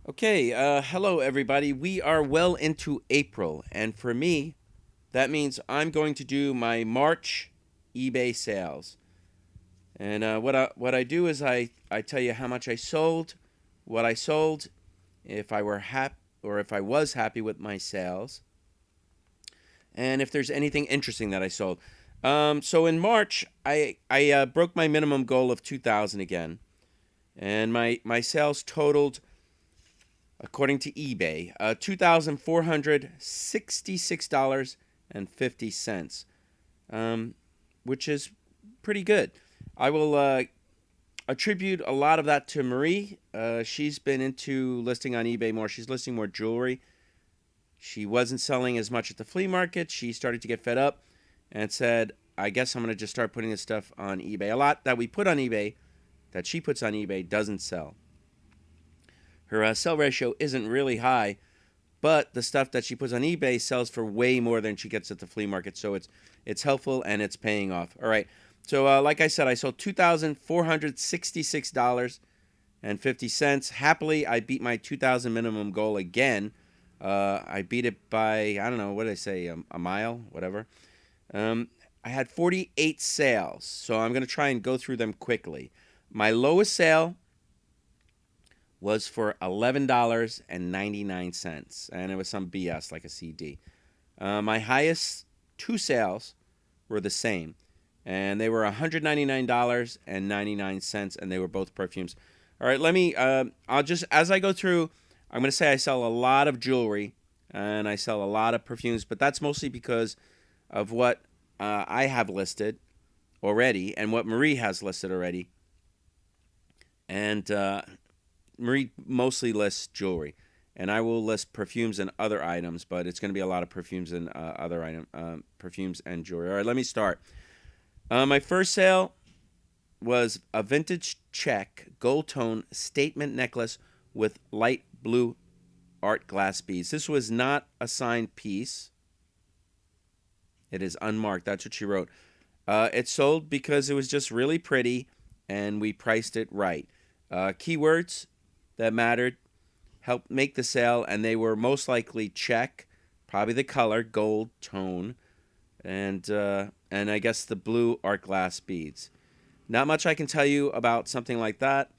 Okay, hello everybody. We are well into April, and for me, that means I'm going to do my March eBay sales. And what I do is I tell you how much I sold, what I sold, if I were happy or if I was happy with my sales, and if there's anything interesting that I sold. So in March, I broke my minimum goal of 2,000 again, and my sales totaled, according to eBay, $2,466.50, which is pretty good. I will attribute a lot of that to Marie. She's been into listing on eBay more. She's listing more jewelry. She wasn't selling as much at the flea market. She started to get fed up and said, I guess I'm going to just start putting this stuff on eBay. A lot that we put on eBay, that she puts on eBay, doesn't sell. Her sell ratio isn't really high, but the stuff that she puts on eBay sells for way more than she gets at the flea market. So it's helpful and it's paying off. All right. So like I said, I sold $2,466.50. Happily, I beat my 2,000 minimum goal again. I beat it by, I don't know, what did I say, a mile, whatever. I had 48 sales, so I'm going to try and go through them quickly. My lowest sale was for $11.99, and it was some BS like a CD. My highest two sales were the same, and they were $199.99, and they were both perfumes. All right, I'll just, as I go through, I'm going to say I sell a lot of jewelry, and I sell a lot of perfumes, but that's mostly because of what I have listed already, and what Marie has listed already. And Marie mostly lists jewelry, and I will list perfumes and other items, but it's going to be a lot of perfumes and perfumes and jewelry. All right, let me start. My first sale was a vintage check gold tone statement necklace with light blue art glass beads. This was not a signed piece. It is unmarked. That's what she wrote. It sold because it was just really pretty, and we priced it right. Keywords that mattered helped make the sale, and they were most likely check, probably the color, gold tone, and I guess the blue art glass beads. Not much I can tell you about something like that.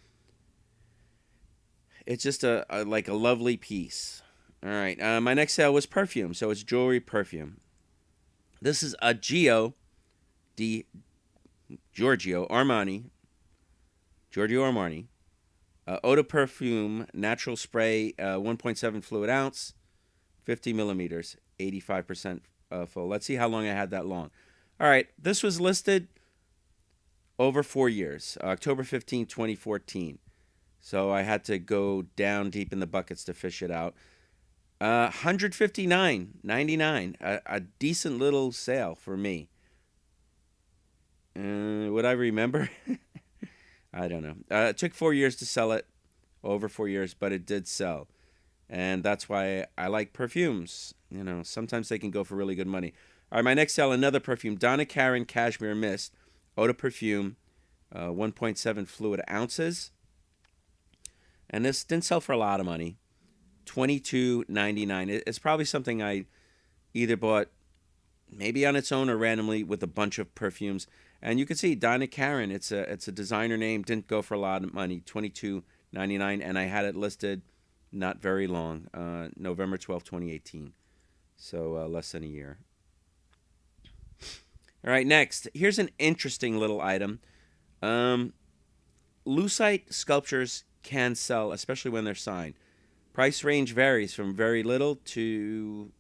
It's just like a lovely piece. All right, my next sale was perfume, so it's jewelry perfume. This is a di Giorgio Armani. Eau de Perfume Natural Spray, 1.7 fluid ounce, 50 millimeters, 85% full. Let's see how long I had that long. All right, this was listed over 4 years, October 15, 2014. So I had to go down deep in the buckets to fish it out. $159.99, a decent little sale for me. Would I remember? I don't know. It took 4 years to sell it, over 4 years, but it did sell. And that's why I like perfumes. You know, sometimes they can go for really good money. All right, my next sale, another perfume, Donna Karan Cashmere Mist, Eau de Perfume, 1.7 fluid ounces. And this didn't sell for a lot of money, $22.99. It's probably something I either bought maybe on its own or randomly with a bunch of perfumes. And you can see Donna Karan, it's a designer name, didn't go for a lot of money, $22.99, and I had it listed not very long, November 12th, 2018. So less than a year. All right, next, here's an interesting little item. Lucite sculptures can sell, especially when they're signed. Price range varies from very little to,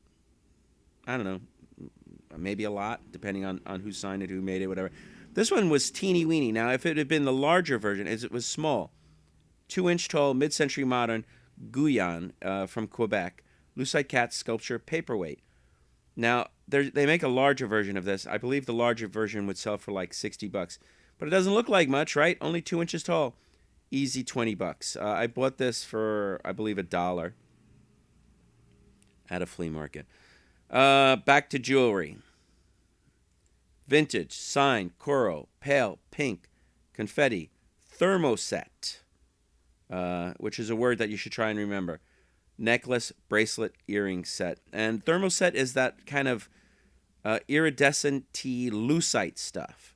I don't know, maybe a lot, depending on who signed it, who made it, whatever. This one was teeny weeny. Now, if it had been the larger version, as it was small, 2-inch tall, mid-century modern Guyane from Quebec, Lucite cat sculpture paperweight. Now, they make a larger version of this. I believe the larger version would sell for like $60, but it doesn't look like much, right? Only 2 inches tall, easy $20. I bought this for, I believe, $1 at a flea market. Back to jewelry. Vintage, signed, coral, pale, pink, confetti, thermoset. which is a word that you should try and remember. Necklace, bracelet, earring set. And thermoset is that kind of iridescent-y lucite stuff.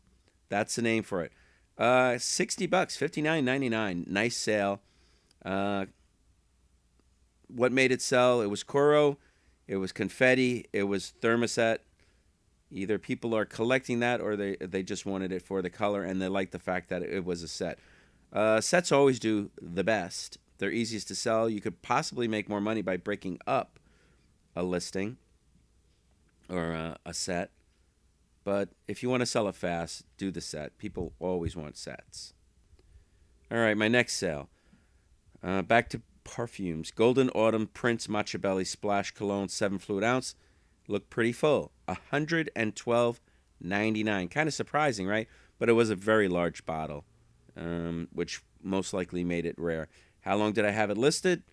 That's the name for it. $60, $59.99. Nice sale. What made it sell? It was Koro, it was confetti, it was thermoset. Either people are collecting that or they just wanted it for the color and they like the fact that it was a set. Sets always do the best. They're easiest to sell. You could possibly make more money by breaking up a listing or a set. But if you want to sell it fast, do the set. People always want sets. All right, my next sale. Back to perfumes. Golden Autumn Prince Machiavelli Splash Cologne 7 fluid ounce. Looked pretty full. $112.99. Kind of surprising, right? But it was a very large bottle, which most likely made it rare. How long did I have it listed?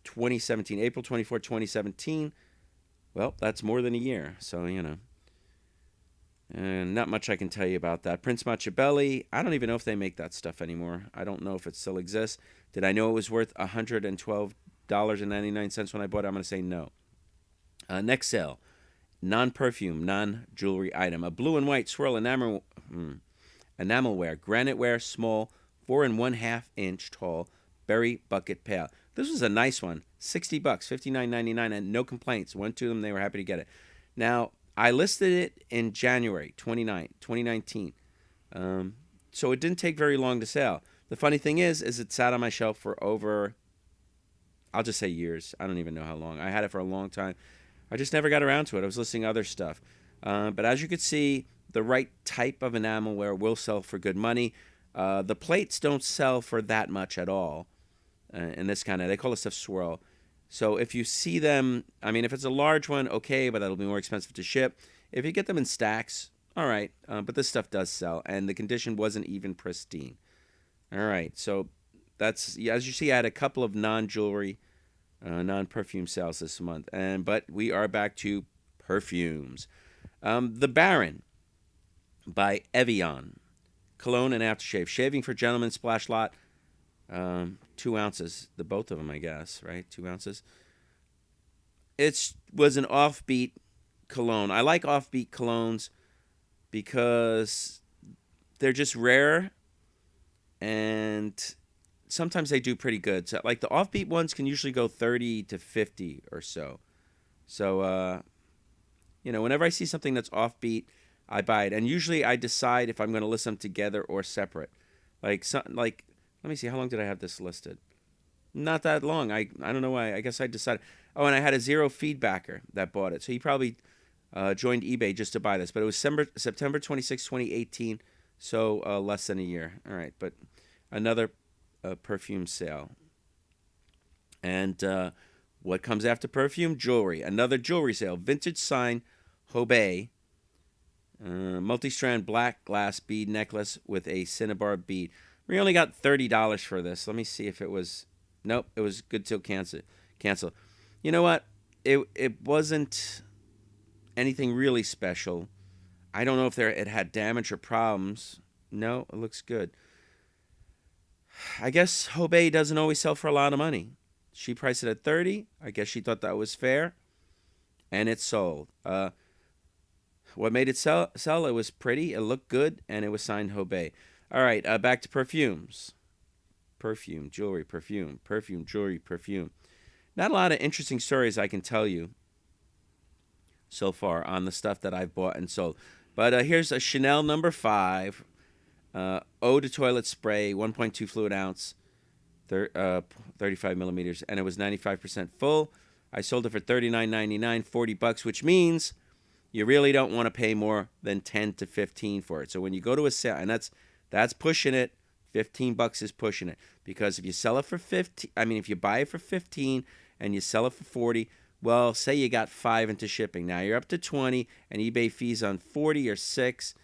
2017. April 24, 2017. Well, that's more than a year. So, you know. Not much I can tell you about that. Prince Machiavelli, I don't even know if they make that stuff anymore. I don't know if it still exists. Did I know it was worth $112.99 when I bought it? I'm going to say no. Next sale, non-perfume, non-jewelry item. A blue and white swirl enamelware, graniteware, small, 4 1/2 inch tall, berry bucket pail. This was a nice one. $60, $59.99, and no complaints. Went to them, they were happy to get it. Now, I listed it in January 2019. So it didn't take very long to sell. The funny thing is it sat on my shelf for over, I'll just say years. I don't even know how long. I had it for a long time. I just never got around to it. I was listing other stuff. But as you could see, the right type of enamelware will sell for good money. The plates don't sell for that much at all. And this kind of, they call this stuff swirl. So if you see them, I mean, if it's a large one, okay, but that'll be more expensive to ship. If you get them in stacks, all right. But this stuff does sell, and the condition wasn't even pristine. All right, so that's, as you see, I had a couple of non-jewelry, non-perfume sales this month, but we are back to perfumes. The Baron by Evian, cologne and aftershave, shaving for gentlemen, splash lot. 2 ounces, the both of them, I guess, right? 2 ounces. It was an offbeat cologne. I like offbeat colognes because they're just rare, and sometimes they do pretty good. So, like, the offbeat ones can usually go 30 to 50 or so. So, whenever I see something that's offbeat, I buy it. And usually I decide if I'm going to list them together or separate. Let me see, how long did I have this listed? Not that long. I don't know why. I guess I decided. Oh, and I had a zero feedbacker that bought it. So he probably joined eBay just to buy this. But it was September 26, 2018. So less than a year. All right. But another perfume sale. And what comes after perfume? Jewelry. Another jewelry sale. Vintage sign, Hobey. Multi-strand black glass bead necklace with a cinnabar bead. We only got $30 for this. Let me see if it was... Nope, it was good till cancel. You know what? It wasn't anything really special. I don't know if it had damage or problems. No, it looks good. I guess Hobey doesn't always sell for a lot of money. She priced it at $30. I guess she thought that was fair. And it sold. What made it sell? It was pretty, it looked good, and it was signed Hobey. All right, back to perfumes. Perfume, jewelry, perfume, jewelry, perfume. Not a lot of interesting stories I can tell you so far on the stuff that I've bought and sold. But here's a Chanel No. 5 Eau de Toilette Spray, 1.2 fluid ounce, 35 millimeters, and it was 95% full. I sold it for $39.99, $40, which means you really don't want to pay more than $10 to $15 for it. So when you go to a sale, and that's pushing it, $15 is pushing it, because if you sell it for if you buy it for 15 and you sell it for 40, well, say you got 5 into shipping. Now you're up to 20, and eBay fees on 40 or 6.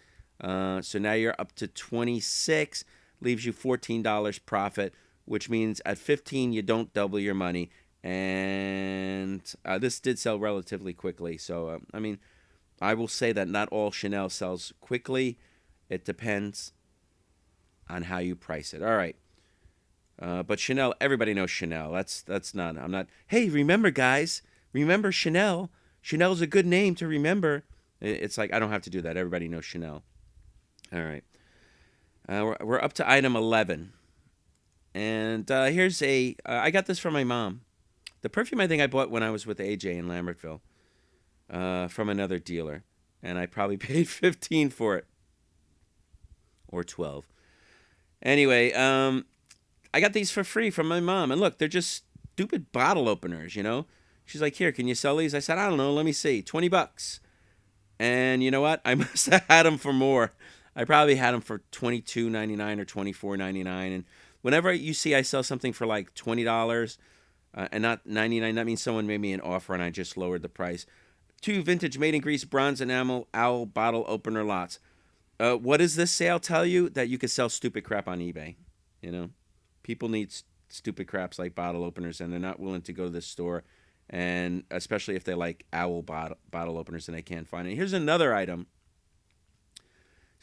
So now you're up to 26, leaves you $14 profit, which means at 15 you don't double your money. And this did sell relatively quickly. So I will say that not all Chanel sells quickly. It depends on how you price it. All right. But Chanel, everybody knows Chanel. That's not. I'm not. Hey, remember, guys? Remember Chanel? Chanel's a good name to remember. It's like I don't have to do that. Everybody knows Chanel. All right. We're up to item 11, and here's a. I got this from my mom. The perfume I think I bought when I was with AJ in Lambertville, from another dealer, and I probably paid 15 for it, or 12. Anyway, I got these for free from my mom, and look, they're just stupid bottle openers, you know. She's like, "Here, can you sell these?" I said, "I don't know. Let me see. $20." And you know what? I must have had them for more. I probably had them for $22.99 or $24.99. And whenever you see I sell something for like $20 and not $99, that means someone made me an offer and I just lowered the price. 2 vintage made in Greece bronze enamel owl bottle opener lots. What does this sale tell you? That you could sell stupid crap on eBay. You know, people need stupid craps like bottle openers, and they're not willing to go to this store. And especially if they like owl bottle openers and they can't find it. Here's another item.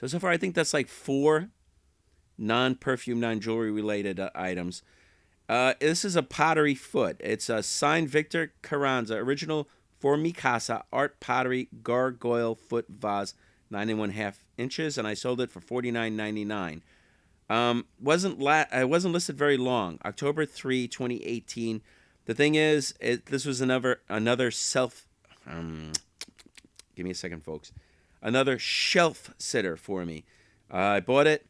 So far, I think that's like 4 non-perfume, non-jewelry related items. This is a pottery foot. It's a signed Victor Carranza, original for Mikasa art pottery gargoyle foot vase, 9 1/2 inches, and I sold it for $49.99. Wasn't listed very long. October 3, 2018. The thing is, this was another self. Give me a second, folks. Another shelf sitter for me. I bought it,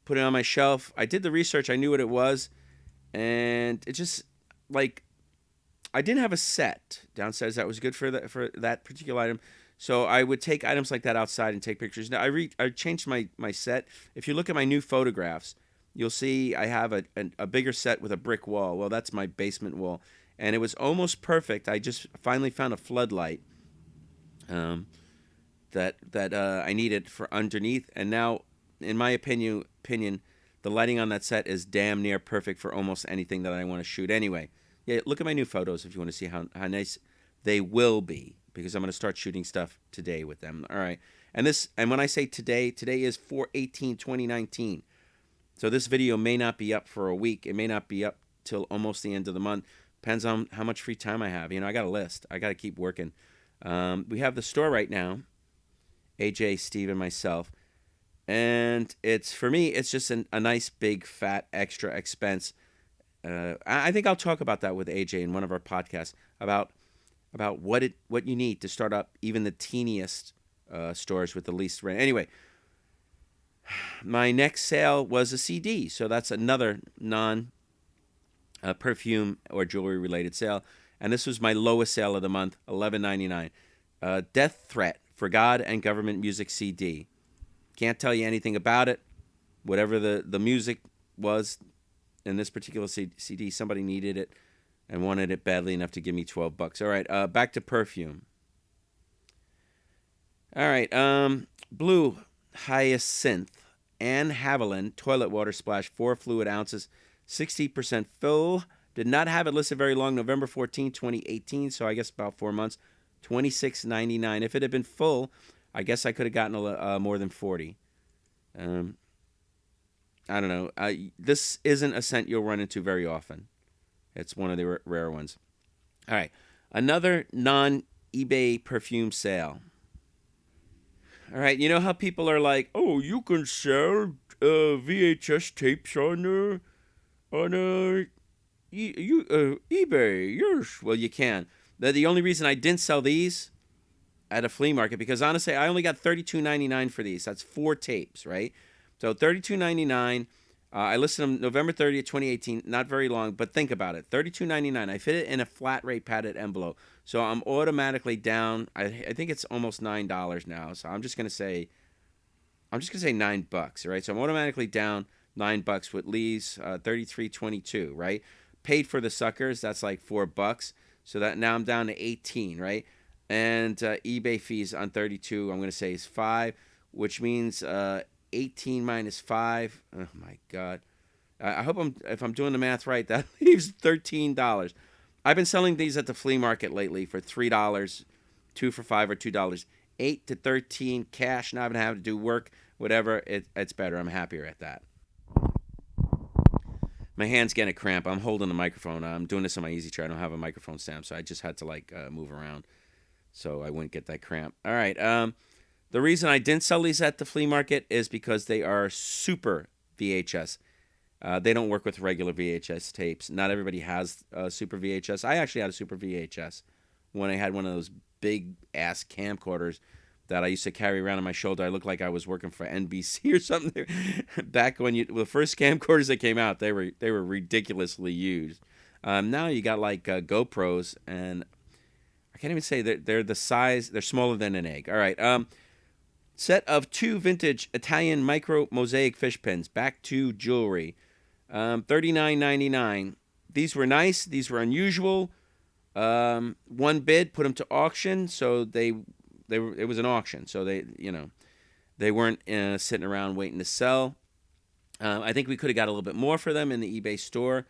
put it on my shelf. I did the research. I knew what it was, and it just like I didn't have a set downstairs that was good for that particular item. So I would take items like that outside and take pictures. Now I changed my set. If you look at my new photographs, you'll see I have a bigger set with a brick wall. Well, that's my basement wall, and it was almost perfect. I just finally found a floodlight that I needed for underneath, and now, in my opinion, the lighting on that set is damn near perfect for almost anything that I want to shoot. Anyway, yeah, look at my new photos if you want to see how nice they will be, because I'm going to start shooting stuff today with them. All right, and when I say today is 4/18/2019. So this video may not be up for a week. It may not be up till almost the end of the month. Depends on how much free time I have. You know, I got a list. I got to keep working. We have the store right now, AJ, Steve, and myself. And for me, it's just a nice, big, fat, extra expense. I think I'll talk about that with AJ in one of our podcasts about what you need to start up even the teeniest stores with the least rent. Anyway, my next sale was a CD, so that's another non-perfume or jewelry-related sale. And this was my lowest sale of the month, $11.99. Death Threat for God and Government Music CD. Can't tell you anything about it. Whatever the music was in this particular CD, somebody needed it and wanted it badly enough to give me $12. All right, back to perfume. All right, Blue Hyacinth Anne Haviland toilet water splash, 4 fluid ounces, 60% fill. Did not have it listed very long. November 14, 2018. So I guess about 4 months. $26.99. If it had been full, I guess I could have gotten more than 40. I don't know. This isn't a scent you'll run into very often. It's one of the rare ones. All right, another non-eBay perfume sale. All right, you know how people are like, "Oh, you can sell VHS tapes on eBay?" Yes, well, you can. The only reason I didn't sell these at a flea market, because honestly, I only got $32.99 for these. That's 4 tapes, right? So $32.99. I listed them November 30th, 2018. Not very long, but think about it. $32.99. I fit it in a flat rate padded envelope. So I'm automatically down. I think it's almost $9 now. So I'm just gonna say $9, right? So I'm automatically down $9, with leaves $33.22, right? Paid for the suckers. That's like $4. So that now I'm down to 18, right? And eBay fees on 32, I'm gonna say is 5, which means 18 minus 5. Oh my God! I hope if I'm doing the math right, that leaves $13. I've been selling these at the flea market lately for $3, 2 for $5 or $2. 8 to 13 cash, not even having to do work, whatever. It's better. I'm happier at that. My hand's getting a cramp. I'm holding the microphone. I'm doing this on my easy chair. I don't have a microphone stand, so I just had to like move around so I wouldn't get that cramp. All right. The reason I didn't sell these at the flea market is because they are super VHS. They don't work with regular VHS tapes. Not everybody has super VHS. I actually had a super VHS when I had one of those big ass camcorders that I used to carry around on my shoulder. I looked like I was working for NBC or something. Back when the first camcorders that came out, they were ridiculously used. Now you got like GoPros, and I can't even say that they're the size. They're smaller than an egg. All right. Set of 2 vintage Italian micro mosaic fish pins. Back to jewelry. $39.99. These were nice. These were unusual. One bid, put them to auction, so it was an auction, so they weren't sitting around waiting to sell. I think we could have got a little bit more for them in the eBay store.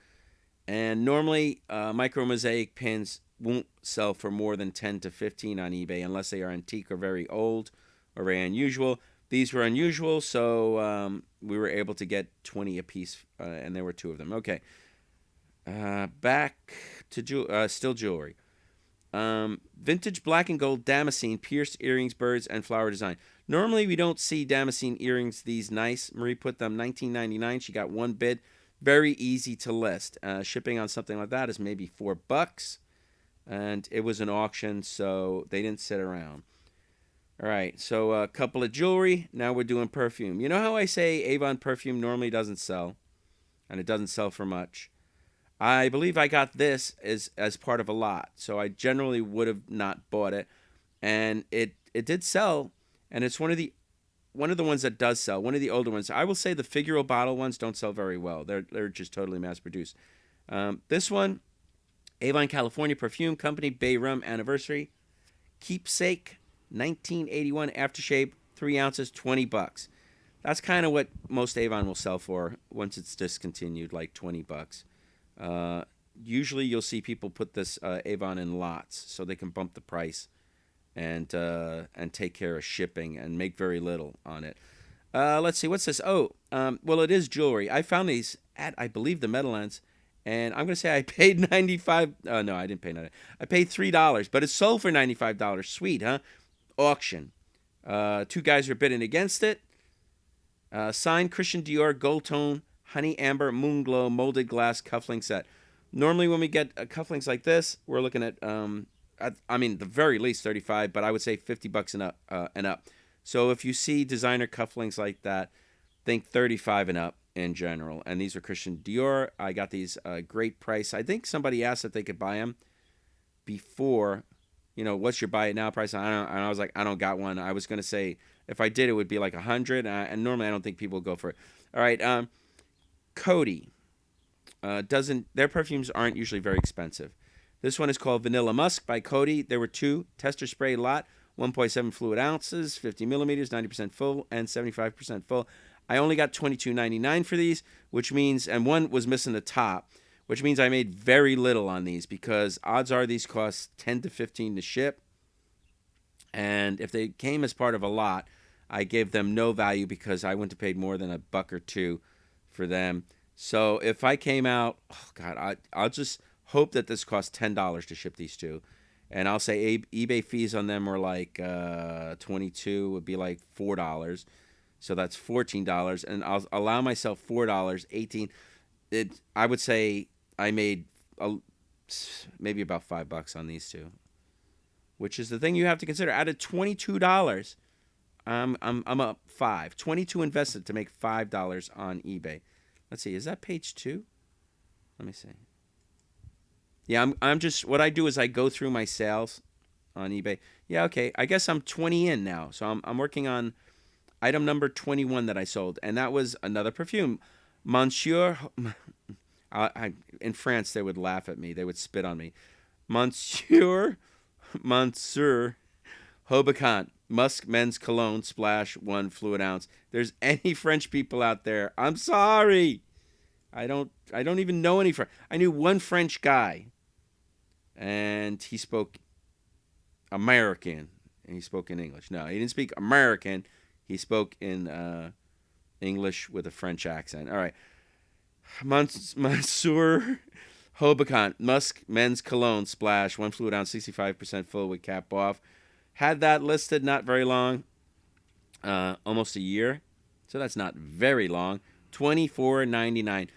And normally, micro mosaic pins won't sell for more than 10 to 15 on eBay unless they are antique or very old or very unusual. These were unusual, so we were able to get 20 a piece, and there were 2 of them. Okay. Back to still jewelry. Vintage black and gold Damascene pierced earrings, birds, and flower design. Normally, we don't see Damascene earrings these nice. Marie put them $19.99. She got 1 bid. Very easy to list. Shipping on something like that is maybe $4, and it was an auction, so they didn't sit around. All right, so a couple of jewelry. Now we're doing perfume. You know how I say Avon perfume normally doesn't sell, and it doesn't sell for much? I believe I got this as part of a lot, so I generally would have not bought it, and it did sell, and it's one of the ones that does sell, one of the older ones. I will say the figural bottle ones don't sell very well. They're just totally mass produced. This one, Avon California Perfume Company Bay Rum Anniversary Keepsake 1981 aftershave, 3 ounces, $20. That's kind of what most Avon will sell for once it's discontinued, like $20. Usually you'll see people put this Avon in lots so they can bump the price and take care of shipping and make very little on it. Let's see, what's this? Oh, well, it is jewelry. I found these at, I believe, the Meadowlands, and I'm going to say I paid $95. No, I didn't pay $90. I paid $3, but it sold for $95. Sweet, huh? Auction. 2 guys were bidding against it. Signed Christian Dior Gold Tone Honey Amber Moon Glow Molded Glass Cuffling Set. Normally when we get cufflinks like this, we're looking at, the very least $35, but I would say $50 and up. So if you see designer cufflinks like that, think $35 and up in general. And these are Christian Dior. I got these great price. I think somebody asked if they could buy them before, what's your buy it now price? And I was like, I don't got one. I was going to say if I did, it would be like $100. And normally I don't think people go for it. All right. Coty their perfumes aren't usually very expensive. This one is called Vanilla Musk by Coty. There were 2 tester spray lot, 1.7 fluid ounces, 50 millimeters, 90% full, and 75% full. I only got $22.99 for these, which means, and one was missing the top, which means I made very little on these because odds are these cost 10 to 15 to ship. And if they came as part of a lot, I gave them no value because I wouldn't have paid more than $1 or $2 for them. So if I came out, oh God, I'll just hope that this costs $10 to ship these 2. And I'll say eBay fees on them are like 22 would be like $4. So that's $14. And I'll allow myself $4, 18. I would say I made maybe about $5 on these 2, which is the thing you have to consider. Out of $22, I'm up $5. 22 invested to make $5 on eBay. Let's see, is that page 2? Let me see. Yeah, I'm just, what I do is I go through my sales on eBay. Yeah, okay, I guess I'm 20 in now. So I'm working on item number 21 that I sold, and that was another perfume. Monsieur, in France they would laugh at me. They would spit on me. Monsieur Hobicant Musk Men's Cologne Splash 1 fluid ounce. There's any French people out there, I'm sorry. I don't even know any French. I knew one French guy, and he spoke American, and he spoke in English. No, he didn't speak American. He spoke in English with a French accent. All right. Monsieur Hobicon Musk Men's Cologne Splash. One fluid ounce, 65% full with cap off. Had that listed not very long, almost a year. So that's not very long. $24.99.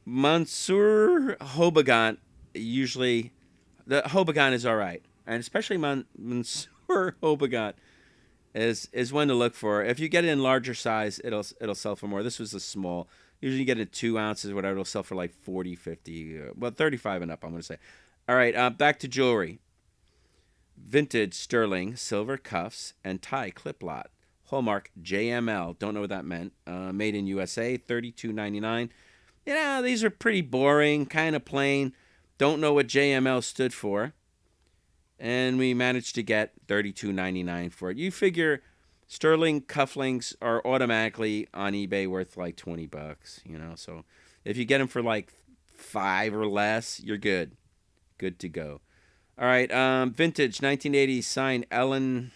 Monsieur Hobicon, usually the Hobicon is all right, and especially Monsieur Hobicon is one to look for. If you get it in larger size, it'll sell for more. This was a small. Usually you get it 2 ounces or whatever. It'll sell for like 40, 50, well, 35 and up, I'm going to say. All right, back to jewelry. Vintage sterling silver cuffs and tie clip lot. Hallmark JML. Don't know what that meant. Made in USA, $32.99. Yeah, these are pretty boring, kind of plain. Don't know what JML stood for. And we managed to get $32.99 for it. You figure sterling cufflinks are automatically on eBay worth like $20, you know. So if you get them for like 5 or less, you're good. Good to go. All right, vintage 1980s sign Ellen.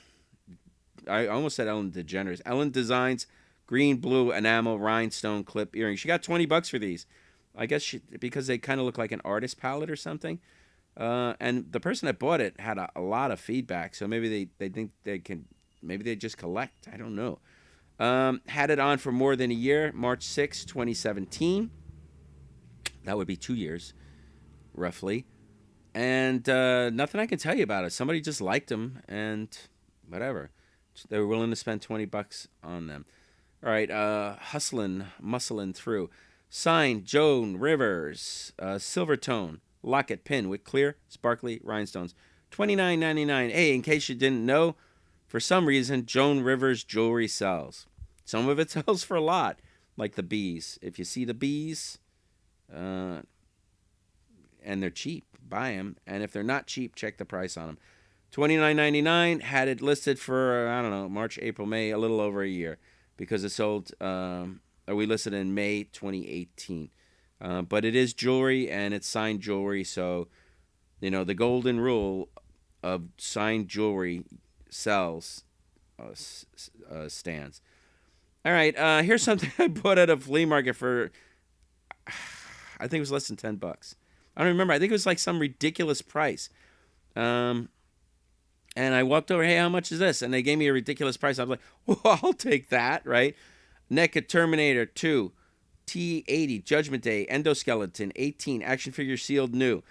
I almost said Ellen DeGeneres. Ellen Designs green blue enamel rhinestone clip earrings. She got $20 for these. I guess because they kind of look like an artist palette or something. And the person that bought it had a lot of feedback, so maybe they think they can, maybe they just collect. I don't know. Had it on for more than a year, March 6, 2017. That would be 2 years, roughly. And nothing I can tell you about it. Somebody just liked them, and whatever. They were willing to spend $20 on them. All right, muscling through. Signed, Joan Rivers, silver tone. Locket pin with clear, sparkly rhinestones. $29.99. Hey, in case you didn't know, for some reason, Joan Rivers jewelry sells. Some of it sells for a lot, like the bees. If you see the bees, and they're cheap, buy them. And if they're not cheap, check the price on them. $29.99. Had it listed for, I don't know, March, April, May, a little over a year. Because it sold, we listed in May 2018. But it is jewelry, and it's signed jewelry, so, you know, the golden rule of signed jewelry sells stands. All right, here's something I bought at a flea market for, I think it was less than $10. I don't remember. I think it was like some ridiculous price. And I walked over, hey, how much is this? And they gave me a ridiculous price. I was like, well, I'll take that, right? NECA Terminator 2. T80, Judgment Day, Endoskeleton, 18, action figure sealed new.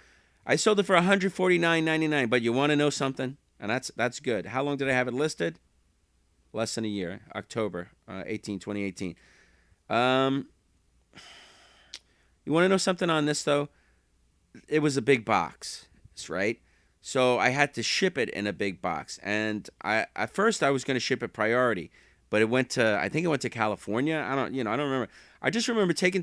I sold it for $149.99, but you want to know something? And that's good. How long did I have it listed? Less than a year, October 2018. You want to know something on this, though? It was a big box, right? So I had to ship it in a big box. And at first I was going to ship it priority. But I think it went to California. I don't remember. I just remember taking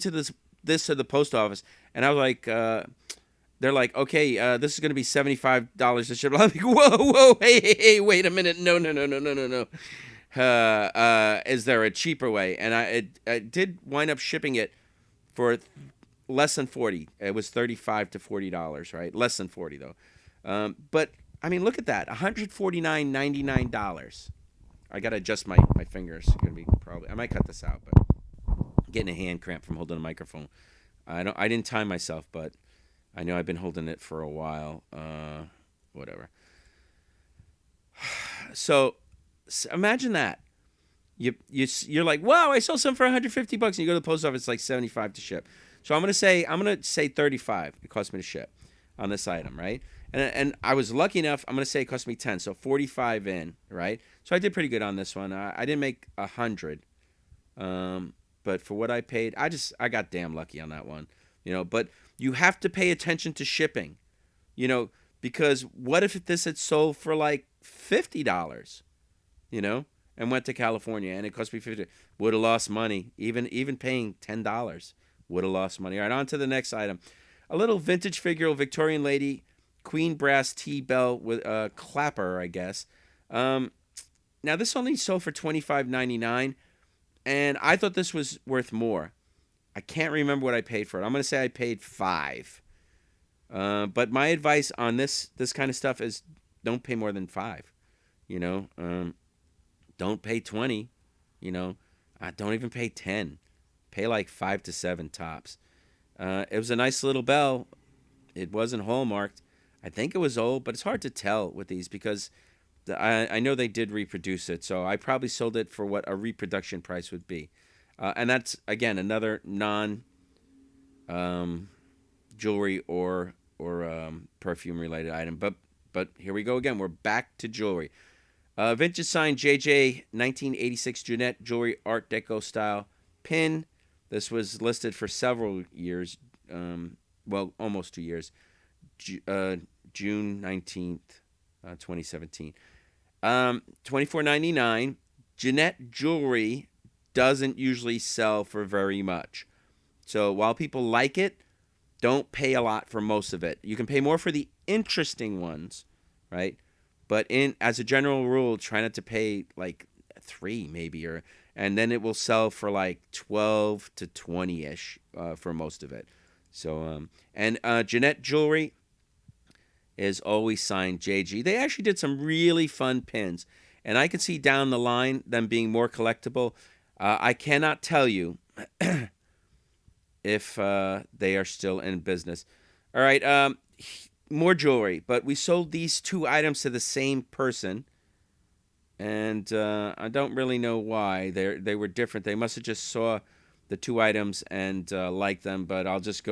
this to the post office, and I was like, they're like, okay, this is going to be $75 to ship. I'm like, whoa, hey, wait a minute, no. Is there a cheaper way? And I did wind up shipping it for less than $40. It was $35 to $40, right? Less than $40 though. But I mean, look at that, $149.99. I gotta adjust my fingers. I might cut this out, but I'm getting a hand cramp from holding a microphone. I didn't time myself, but I know I've been holding it for a while. Whatever. So imagine that. You're like, wow, I sold some for $150, and you go to the post office, it's like $75 to ship. So I'm gonna say $35. It cost me to ship on this item, right? And I was lucky enough. I'm gonna say it cost me $10, so $45 in, right? So I did pretty good on this one. I didn't make $100, but for what I paid, I got damn lucky on that one, you know. But you have to pay attention to shipping, you know, because what if this had sold for like $50, you know, and went to California and it cost me $50? Would have lost money. Even paying $10 would have lost money. All right, on to the next item. A little vintage figure, Victorian lady. Queen brass T-bell with a clapper, I guess. Now, this only sold for $25.99, and I thought this was worth more. I can't remember what I paid for it. I'm going to say I paid $5. But my advice on this kind of stuff is don't pay more than $5. You know, don't pay $20. You know, don't even pay $10. Pay like $5 to $7 tops. It was a nice little bell. It wasn't hallmarked. I think it was old, but it's hard to tell with these because I know they did reproduce it. So I probably sold it for what a reproduction price would be. And that's, again, another non jewelry or perfume related item. But here we go again. We're back to jewelry. Vintage signed JJ 1986 Jeanette Jewelry Art Deco style pin. This was listed for several years. Well, almost 2 years. June 19th, 2017. $24.99. Jeanette Jewelry doesn't usually sell for very much. So while people like it, don't pay a lot for most of it. You can pay more for the interesting ones, right? But as a general rule, try not to pay like 3 maybe, and then it will sell for like 12 to 20-ish for most of it. So and Jeanette Jewelry is always signed JG. They actually did some really fun pins, and I can see down the line them being more collectible. I cannot tell you if they are still in business. All right, more jewelry, but we sold these 2 items to the same person, and I don't really know why. They were different. They must have just saw the 2 items and liked them, but I'll just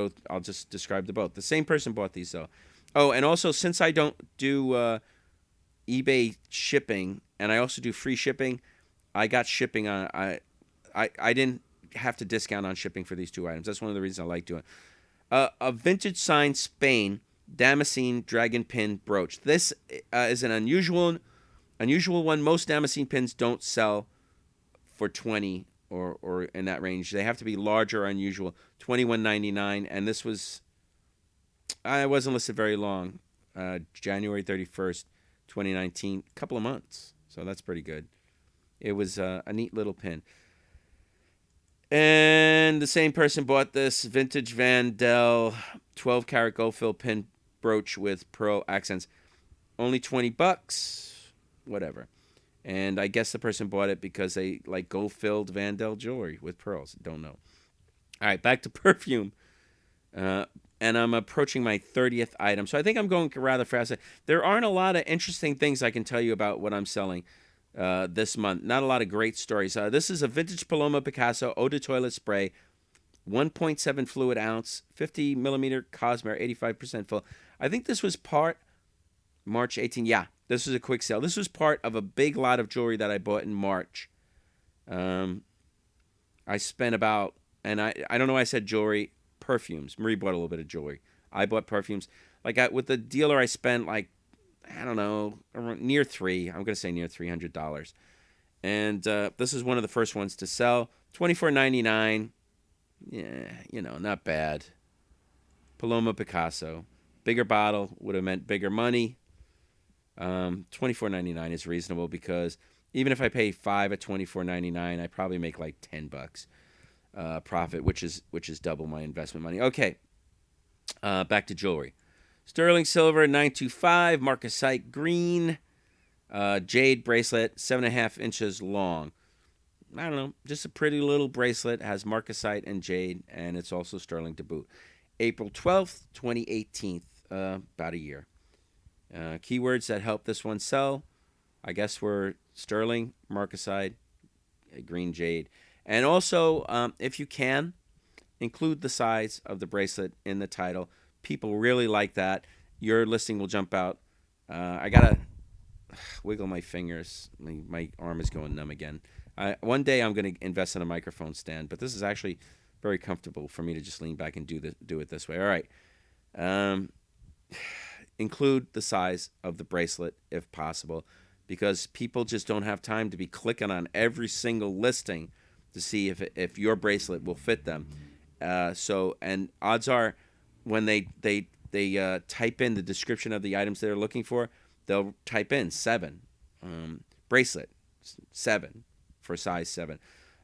describe the both. The same person bought these, though. Oh, and also, since I don't do eBay shipping, and I also do free shipping, I got shipping on. I didn't have to discount on shipping for these 2 items. That's one of the reasons I like doing it. A vintage signed Spain Damascene dragon pin brooch. This is an unusual one. Most Damascene pins don't sell for 20 or in that range. They have to be larger or unusual. $21.99, and this was. I wasn't listed very long. January 31st, 2019. A couple of months. So that's pretty good. It was a neat little pin. And the same person bought this vintage Vandel 12-karat gold fill pin brooch with pearl accents. Only $20. Whatever. And I guess the person bought it because they like gold-filled Vandel jewelry with pearls. Don't know. All right, back to perfume. And I'm approaching my 30th item. So I think I'm going rather fast. There aren't a lot of interesting things I can tell you about what I'm selling this month. Not a lot of great stories. This is a vintage Paloma Picasso eau de toilette spray, 1.7 fluid ounce, 50 millimeter Cosmere, 85% full. I think this was part March 18. Yeah, this was a quick sale. This was part of a big lot of jewelry that I bought in March. I spent about, and I don't know why I said jewelry, perfumes. Marie bought a little bit of jewelry. I bought perfumes. With the dealer, I spent like, I don't know, near $300. I'm going to say near $300. And this is one of the first ones to sell. $24.99. Yeah, not bad. Paloma Picasso. Bigger bottle would have meant bigger money. $24.99 is reasonable because even if I pay $5 at $24.99, I probably make like $10 profit, which is double my investment money. Okay, back to jewelry. Sterling silver 925 marcasite green jade bracelet, 7.5 inches long. I don't know, just a pretty little bracelet. Has marcasite and jade, and it's also sterling to boot. April 12th, 2018, about a year. Keywords that help this one sell, I guess, were sterling, marcasite, green jade. And also, if you can, include the size of the bracelet in the title. People really like that. Your listing will jump out. I got to wiggle my fingers. My arm is going numb again. One day I'm going to invest in a microphone stand, but this is actually very comfortable for me to just lean back and do it this way. All right. Include the size of the bracelet if possible, because people just don't have time to be clicking on every single listing to see if your bracelet will fit them. And odds are, when they type in the description of the items they're looking for, they'll type in 7 bracelet 7 for size 7.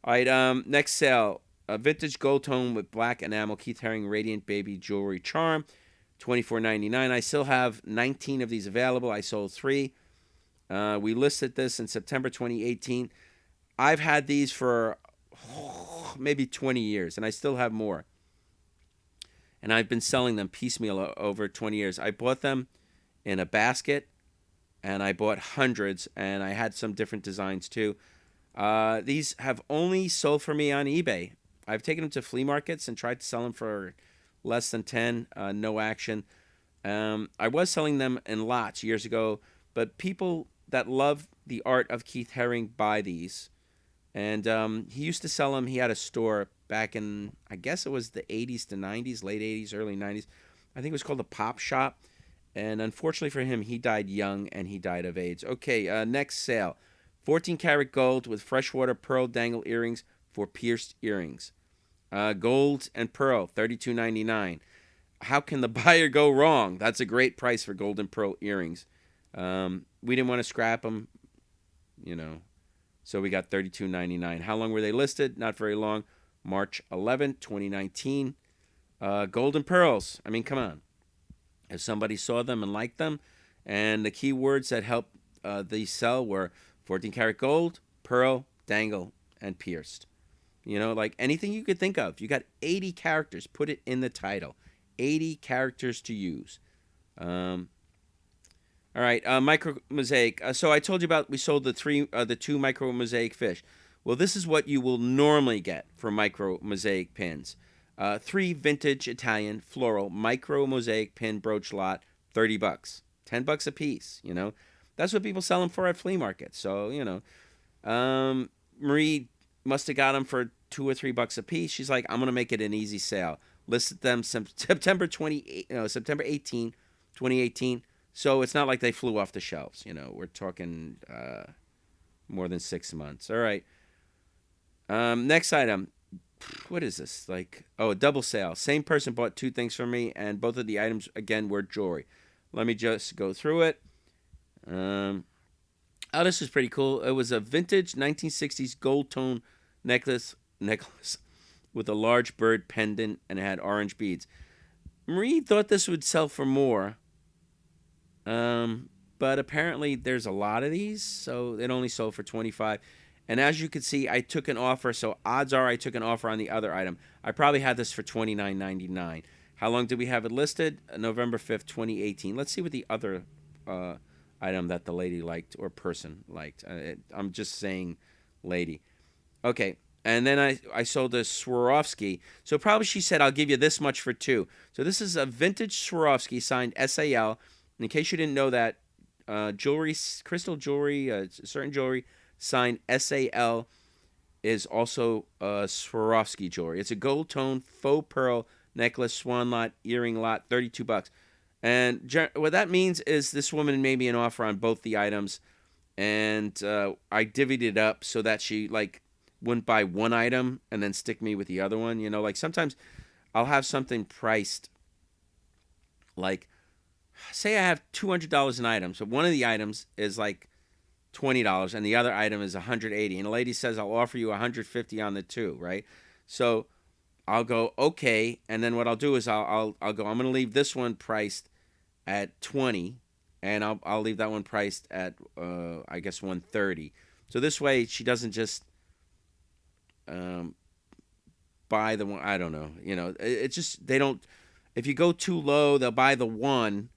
All right, next sale, a vintage gold tone with black enamel Keith Haring Radiant Baby Jewelry Charm, $24.99. I still have 19 of these available. I sold 3. We listed this in September 2018. I've had these for maybe 20 years, and I still have more. and I've been selling them piecemeal over 20 years. I bought them in a basket, and I bought hundreds, and I had some different designs too. These have only sold for me on eBay. I've taken them to flea markets and tried to sell them for less than 10. No action. I was selling them in lots years ago, but people that love the art of Keith Haring buy these. And he used to sell them. He had a store back in, I guess it was the 80s to 90s, late 80s, early 90s. I think it was called the Pop Shop. And unfortunately for him, he died young and he died of AIDS. Okay, next sale. 14 karat gold with freshwater pearl dangle earrings for pierced earrings. Gold and pearl, $32.99. How can the buyer go wrong? That's a great price for gold and pearl earrings. We didn't want to scrap them, so we got $32.99. How long were they listed? Not very long. March 11, 2019. Gold and pearls. I mean, come on. If somebody saw them and liked them, and the keywords that helped these sell were 14 karat gold, pearl, dangle, and pierced. Like anything you could think of. You got 80 characters. Put it in the title. 80 characters to use. All right, micro mosaic. So I told you about we sold the two micro mosaic fish. Well, this is what you will normally get for micro mosaic pins. 3 vintage Italian floral micro mosaic pin brooch lot, $30, $10 a piece. That's what people sell them for at flea markets. So Marie must have got them for $2 or $3 a piece. She's like, I'm gonna make it an easy sale. Listed them September 18, 2018. So it's not like they flew off the shelves. We're talking more than 6 months. All right. Next item. What is this? A double sale. Same person bought 2 things from me, and both of the items, again, were jewelry. Let me just go through it. This is pretty cool. It was a vintage 1960s gold tone necklace with a large bird pendant, and it had orange beads. Marie thought this would sell for more, but apparently there's a lot of these, so it only sold for $25. And as you can see, I took an offer, so odds are I took an offer on the other item. I probably had this for $29.99. How long did we have it listed? November 5th, 2018. Let's see what the other item that the lady liked or person liked. I'm just saying lady. Okay, and then I sold a Swarovski. So probably she said, I'll give you this much for 2. So this is a vintage Swarovski signed SAL. In case you didn't know that, jewelry, crystal jewelry, certain jewelry signed SAL is also Swarovski jewelry. It's a gold tone faux pearl necklace, swan lot, earring lot, $32. And what that means is this woman made me an offer on both the items, and I divvied it up so that she wouldn't buy one item and then stick me with the other one. Sometimes I'll have something priced say I have $200 an item. So one of the items is $20 and the other item is $180, and a lady says I'll offer you $150 on the 2, right? So I'll go okay, and then what I'll do is I'll go, I'm going to leave this one priced at $20, and I'll leave that one priced at I guess $130. So this way she doesn't just buy the one. I don't know. It's just they don't. If you go too low, they'll buy the one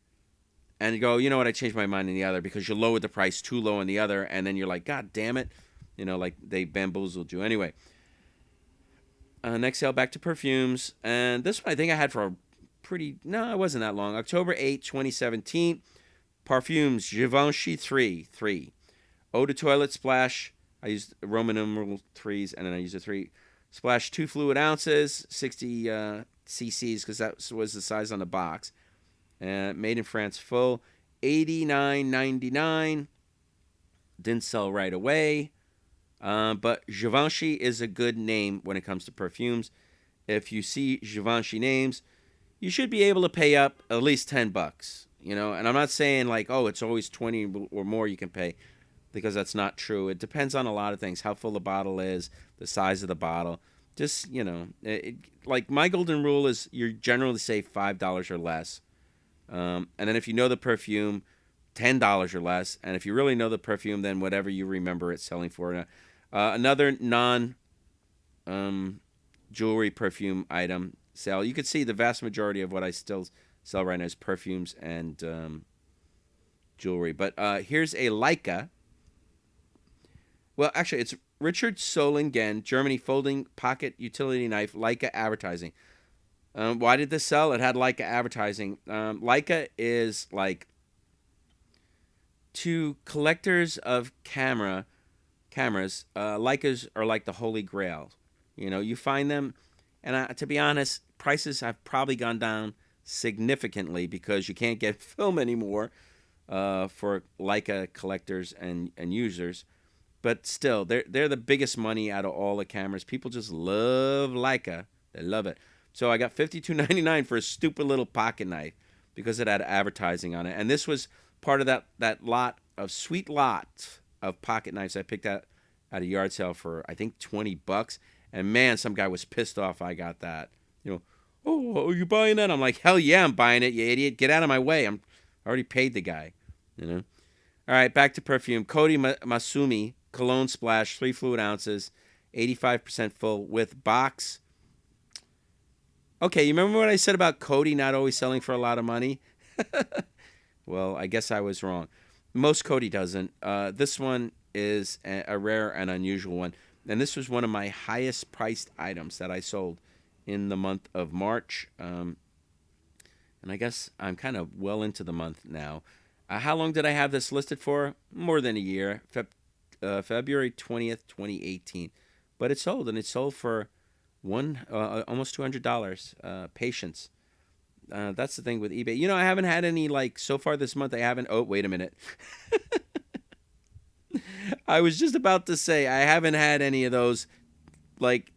and you go, you know what, I changed my mind in the other, because you lowered the price too low on the other, and then you're like, God damn it. They bamboozled you. Anyway, next sale, back to perfumes. And this one I think I had for a no, it wasn't that long. October 8, 2017. Parfums, Givenchy 3. Eau de Toilette Splash. I used Roman numeral 3s, and then I used a 3. Splash 2 fluid ounces, 60 cc's, because that was the size on the box. Made in France, full, $89.99. Didn't sell right away. But Givenchy is a good name when it comes to perfumes. If you see Givenchy names, you should be able to pay up at least $10. And I'm not saying it's always 20 or more you can pay, because that's not true. It depends on a lot of things: how full the bottle is, the size of the bottle. Just my golden rule is you generally save $5 or less. And then if you know the perfume, $10 or less. And if you really know the perfume, then whatever you remember it selling for. Another non-jewelry perfume item, sale. You can see the vast majority of what I still sell right now is perfumes and jewelry. But here's a Leica. Well, actually, it's Richard Solingen, Germany, folding pocket utility knife, Leica advertising. Why did this sell? It had Leica advertising. Leica is like, to collectors of cameras, Leicas are like the holy grail. You know, you find them, and to be honest, prices have probably gone down significantly because you can't get film anymore for Leica collectors and users. But still, they're the biggest money out of all the cameras. People just love Leica. They love it. So I got $52.99 for a stupid little pocket knife because it had advertising on it. And this was part of that sweet lot of pocket knives I picked out at a yard sale for, I think, $20. And man, some guy was pissed off I got that. You know, oh, are you buying that? I'm like, hell yeah, I'm buying it, you idiot. Get out of my way. I already paid the guy. You know. All right, back to perfume. Cody Masumi Cologne Splash, 3 fluid ounces, 85% full with box. Okay, you remember what I said about Cody not always selling for a lot of money? Well, I guess I was wrong. Most Cody doesn't. This one is a rare and unusual one. And this was one of my highest priced items that I sold in the month of March. And I guess I'm kind of well into the month now. How long did I have this listed for? More than a year. February 20th, 2018. But it sold, and it sold for almost $200. Patience. That's the thing with eBay. You know, I haven't had any, like, so far this month, I haven't. Oh, wait a minute. I was just about to say, I haven't had any of those, like,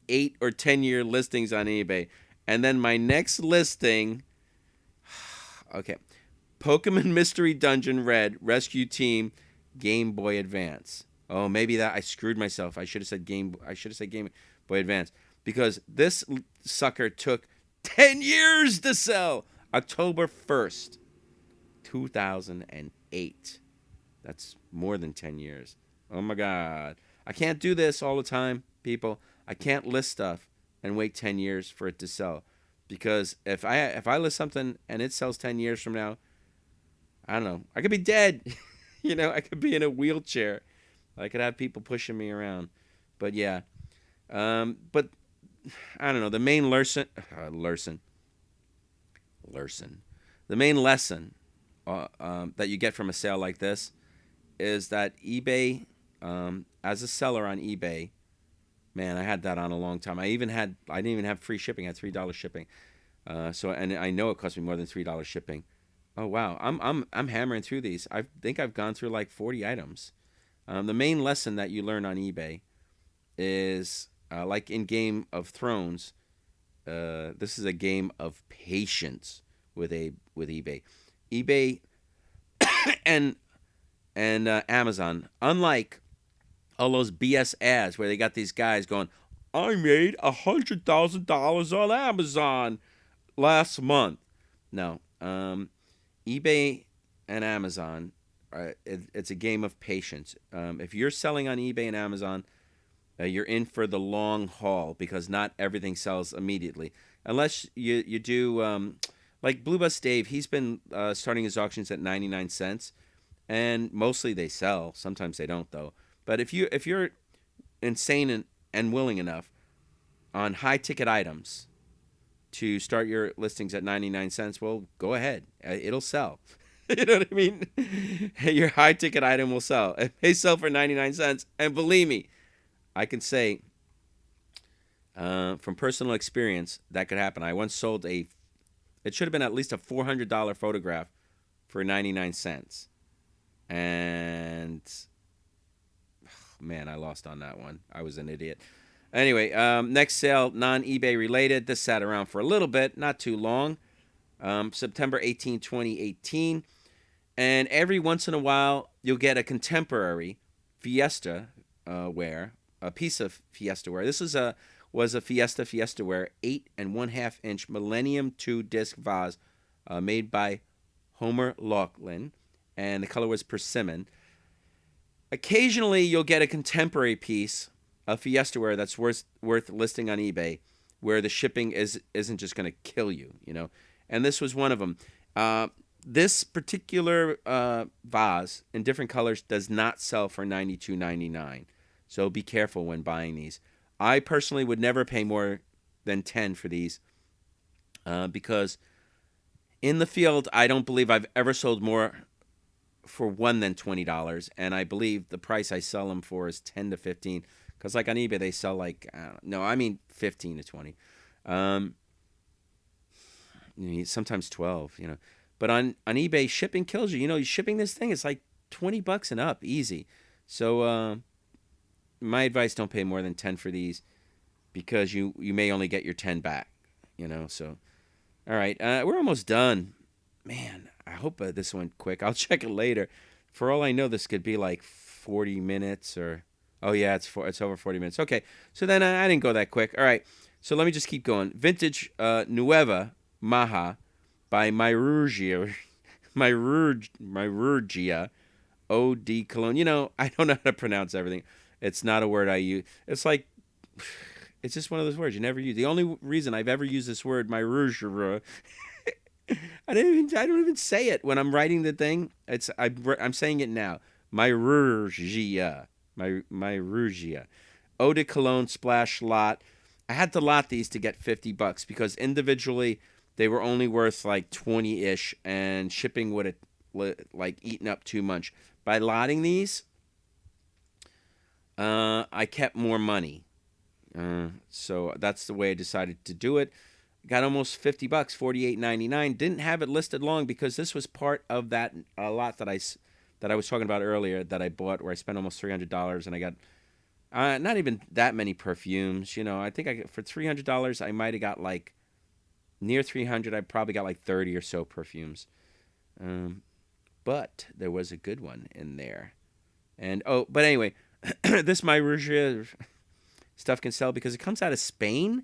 8 or 10-year listings on eBay. And then my next listing, okay, Pokemon Mystery Dungeon Red Rescue Team Game Boy Advance. Oh, maybe that I screwed myself. I should have said Game Boy Advance, because this sucker took 10 years to sell. October 1st, 2008. That's more than 10 years. Oh my God. I can't do this all the time, people. I can't list stuff and wait 10 years for it to sell. Because if I list something and it sells 10 years from now, I don't know. I could be dead. You know, I could be in a wheelchair. I could have people pushing me around. But yeah. But I don't know. The main lesson. The main lesson that you get from a sale like this is that eBay, as a seller on eBay, man, I had that on a long time. I didn't even have free shipping. I had $3 shipping. And I know it cost me more than $3 shipping. Oh wow, I'm hammering through these. I think I've gone through like 40 items. The main lesson that you learn on eBay is, like in Game of Thrones, this is a game of patience with eBay. eBay and Amazon, unlike all those BS ads where they got these guys going, I made $100,000 on Amazon last month. No, eBay and Amazon, it's a game of patience. If you're selling on eBay and Amazon, you're in for the long haul, because not everything sells immediately. Unless you do, like Blue Bus Dave, he's been starting his auctions at 99 cents, and mostly they sell. Sometimes they don't, though. But if you're insane and willing enough on high-ticket items to start your listings at 99 cents, well, go ahead. It'll sell. You know what I mean? Your high-ticket item will sell. It may sell for 99 cents. And believe me, I can say from personal experience that could happen. I once sold it should have been at least a $400 photograph for 99 cents. And, man, I lost on that one. I was an idiot. Anyway, next sale, non-eBay related. This sat around for a little bit, not too long. September 18, 2018. And every once in a while, you'll get a contemporary Fiesta ware, a piece of Fiesta ware. This was a Fiesta ware 8 1/2-inch Millennium 2 disc vase made by Homer Laughlin, and the color was persimmon. Occasionally, you'll get a contemporary piece of Fiesta ware that's worth listing on eBay, where the shipping isn't just going to kill you, you know. And this was one of them. This particular vase in different colors does not sell for $92.99. So be careful when buying these. I personally would never pay more than 10 for these because in the field, I don't believe I've ever sold more for one than $20, and I believe the price I sell them for is 10 to 15. Because like on eBay, they sell like I mean 15 to 20. Sometimes 12, you know. But on eBay, shipping kills you. You know, shipping this thing is like $20 and up, easy. So my advice: don't pay more than 10 for these, because you may only get your 10 back. You know. So, all right, we're almost done. Man, I hope this went quick. I'll check it later. For all I know, this could be like 40 minutes or... Oh, yeah, it's over 40 minutes. Okay, so then I didn't go that quick. All right, so let me just keep going. Vintage Nueva Maha by Myrugia Eau de Cologne. You know, I don't know how to pronounce everything. It's not a word I use. It's like... It's just one of those words you never use. The only reason I've ever used this word, Myrugia... I don't even say it when I'm writing the thing. I'm saying it now. Myrugia. Eau de Cologne Splash Lot. I had to lot these to get $50 because individually they were only worth like 20-ish, and shipping would have like eaten up too much. By lotting these, I kept more money. So that's the way I decided to do it. Got almost $50, $48.99. Didn't have it listed long because this was part of that lot that I was talking about earlier that I bought, where I spent almost $300, and I got not even that many perfumes. You know, I think for $300 I might have got like near 300. I probably got like 30 or so perfumes. But there was a good one in there, and but anyway, this My Rouge stuff can sell because it comes out of Spain.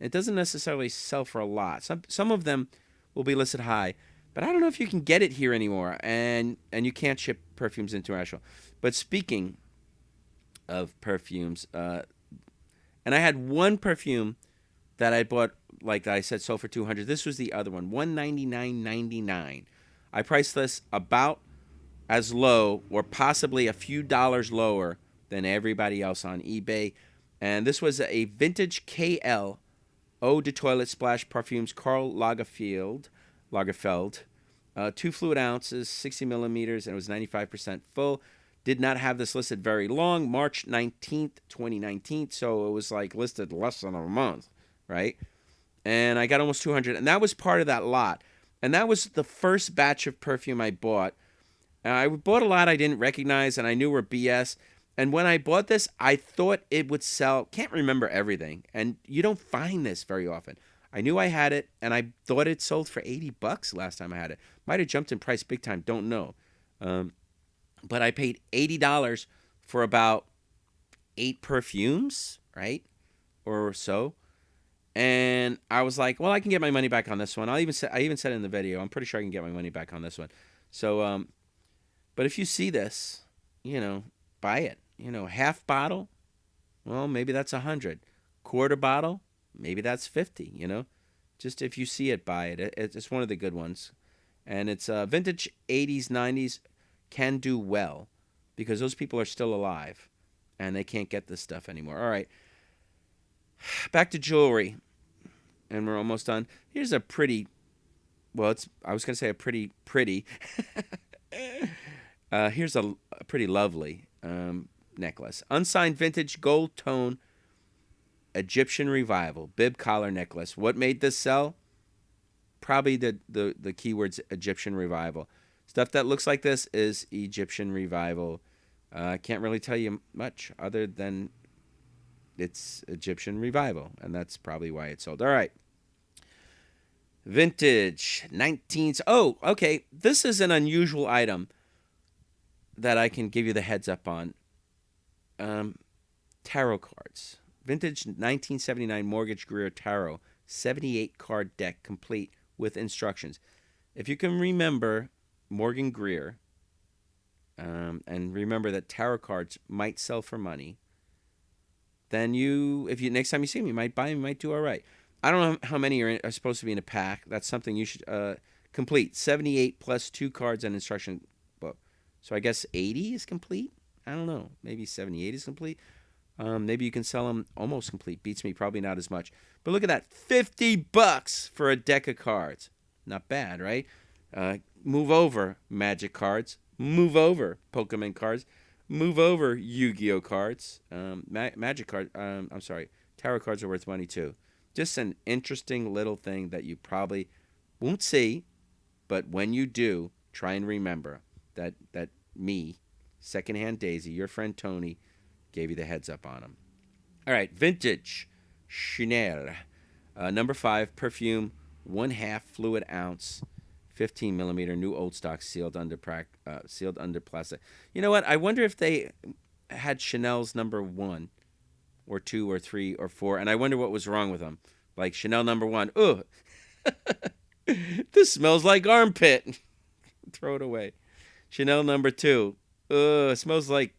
It doesn't necessarily sell for a lot. Some of them will be listed high, but I don't know if you can get it here anymore, and you can't ship perfumes international. But speaking of perfumes, and I had one perfume that I bought, like I said, sold for $200. This was the other one, $199.99. I priced this about as low, or possibly a few dollars lower than everybody else on eBay, and this was a vintage KL Eau de Toilette Splash Perfumes, Karl Lagerfeld, 2 fluid ounces, 60 millimeters, and it was 95% full. Did not have this listed very long, March 19th, 2019, so it was like listed less than a month, right? And I got almost 200, and that was part of that lot. And that was the first batch of perfume I bought. I bought a lot I didn't recognize, and I knew were BS. And when I bought this, I thought it would sell. Can't remember everything. And you don't find this very often. I knew I had it, and I thought it sold for $80 last time I had it. Might have jumped in price big time. Don't know. But I paid $80 for about 8 perfumes, right? Or so. And I was like, well, I can get my money back on this one. I even said it in the video. I'm pretty sure I can get my money back on this one. So, but if you see this, you know, buy it. You know, half bottle, well, maybe that's 100. Quarter bottle, maybe that's 50. You know, just if you see it, buy it. It's one of the good ones, and it's vintage 80s, 90s can do well because those people are still alive, and they can't get this stuff anymore. All right, back to jewelry, and we're almost done. Here's a pretty, well, I was gonna say a pretty. Here's a pretty lovely necklace. Unsigned vintage gold tone Egyptian revival bib collar necklace. What made this sell? Probably the keywords Egyptian revival. Stuff that looks like this is Egyptian revival. I can't really tell you much other than it's Egyptian revival, and that's probably why it sold. All right. Vintage 19s. Oh, okay. This is an unusual item that I can give you the heads up on. Tarot cards. Vintage 1979 Mortgage Greer Tarot. 78 card deck complete with instructions. If you can remember Morgan Greer, and remember that tarot cards might sell for money, then if you next time you see them, you might buy them, you might do all right. I don't know how many are supposed to be in a pack. That's something you should complete. 78 plus 2 cards and instruction book. So I guess 80 is complete? I don't know. Maybe 78 is complete. Maybe you can sell them almost complete. Beats me, probably not as much. But look at that, $50 for a deck of cards. Not bad, right? Move over Magic cards. Move over Pokemon cards. Move over Yu-Gi-Oh cards. Magic cards. I'm sorry. Tarot cards are worth money too. Just an interesting little thing that you probably won't see, but when you do, try and remember that me, Secondhand Daisy, your friend Tony, gave you the heads up on them. All right, vintage Chanel, number 5 perfume, 1/2 fluid ounce, 15 millimeter, new old stock, sealed under plastic. You know what? I wonder if they had Chanel's number 1, or 2, or 3, or 4, and I wonder what was wrong with them. Like Chanel number 1, ugh, this smells like armpit. Throw it away. Chanel number 2, ugh, it smells like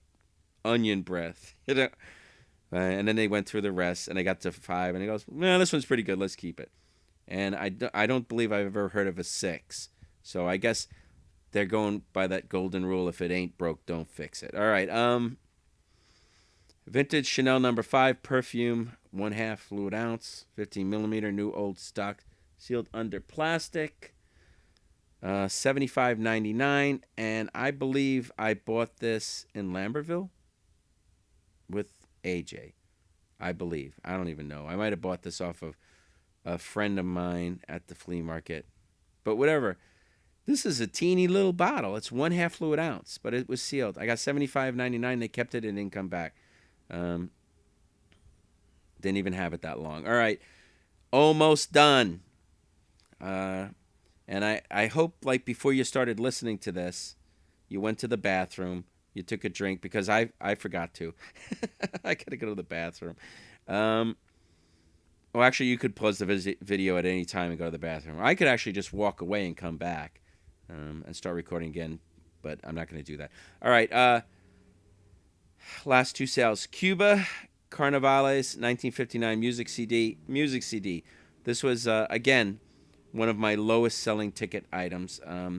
onion breath. You know. And then they went through the rest, and I got to 5, and he goes, "No, this one's pretty good. Let's keep it." And I don't believe I've ever heard of a 6. So I guess they're going by that golden rule: if it ain't broke, don't fix it. All right. Vintage Chanel number 5 perfume, 1/2 fluid ounce, 15 millimeter, new old stock, sealed under plastic. $75.99, and I believe I bought this in Lambertville with AJ. I believe. I don't even know. I might have bought this off of a friend of mine at the flea market. But whatever. This is a teeny little bottle. It's 1/2 fluid ounce, but it was sealed. I got $75.99. They kept it and didn't come back. Didn't even have it that long. All right. Almost done. And I hope, like, before you started listening to this, you went to the bathroom, you took a drink, because I forgot to. I got to go to the bathroom. Well, actually, you could pause the video at any time and go to the bathroom. I could actually just walk away and come back and start recording again, but I'm not going to do that. All right. Last 2 sales. Cuba Carnavales 1959 music CD. This was, again, one of my lowest selling ticket items. $12,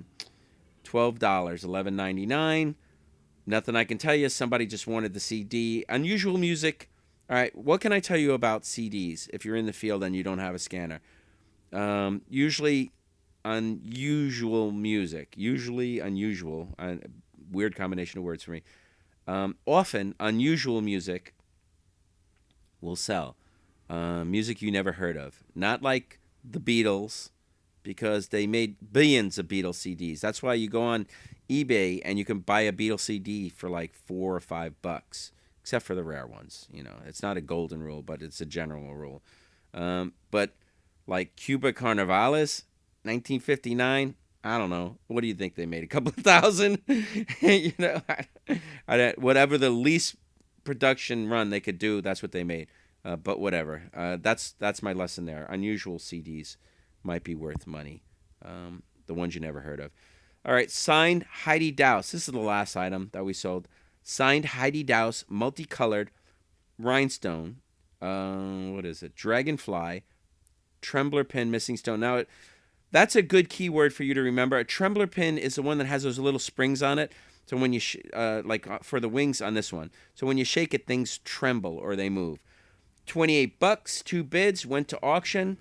$11.99. Nothing I can tell you. Somebody just wanted the CD. Unusual music. All right, what can I tell you about CDs if you're in the field and you don't have a scanner? Usually unusual music. Usually unusual. Weird combination of words for me. Often unusual music will sell. Music you never heard of. Not like the Beatles, because they made billions of Beatles CDs. That's why you go on eBay and you can buy a Beatles CD for like $4 or $5, except for the rare ones. You know, it's not a golden rule, but it's a general rule. But like Cuba Carnavales, 1959, I don't know. What do you think they made? A couple of thousand? You know, whatever the least production run they could do, that's what they made. But whatever. That's my lesson there. Unusual CDs might be worth money. The ones you never heard of. All right, signed Heidi Daus. This is the last item that we sold. Signed Heidi Daus, multicolored rhinestone. What is it? Dragonfly, trembler pin, missing stone. Now, that's a good keyword for you to remember. A trembler pin is the one that has those little springs on it. So when you, for the wings on this one. So when you shake it, things tremble or they move. $28, 2 bids, went to auction.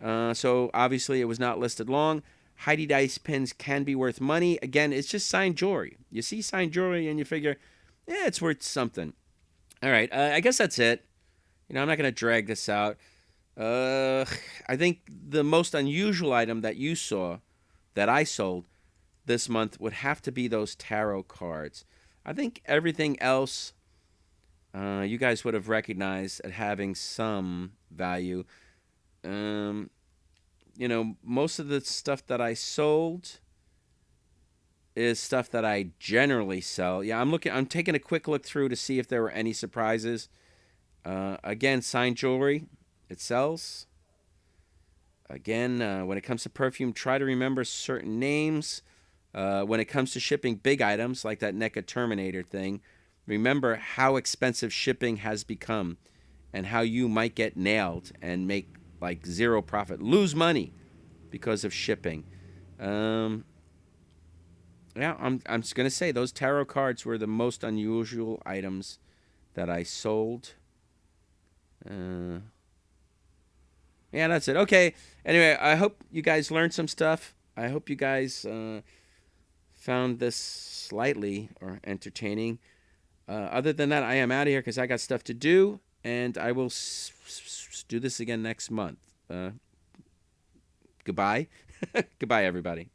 So obviously it was not listed long. Heidi Daus pins can be worth money. Again, it's just signed jewelry. You see signed jewelry and you figure, yeah, it's worth something. All right, I guess that's it. You know, I'm not going to drag this out. I think the most unusual item that you saw that I sold this month would have to be those tarot cards. I think everything else you guys would have recognized as having some value. You know, most of the stuff that I sold is stuff that I generally sell. Yeah, I'm taking a quick look through to see if there were any surprises. Again, signed jewelry, it sells. Again, when it comes to perfume, try to remember certain names. When it comes to shipping big items like that NECA Terminator thing, remember how expensive shipping has become. and how you might get nailed and make like zero profit, lose money because of shipping. Yeah, I'm just gonna say those tarot cards were the most unusual items that I sold. Yeah, that's it. Okay. Anyway, I hope you guys learned some stuff. I hope you guys found this slightly or entertaining. Other than that, I am out of here because I got stuff to do, and I will do this again next month. Goodbye. Goodbye, everybody.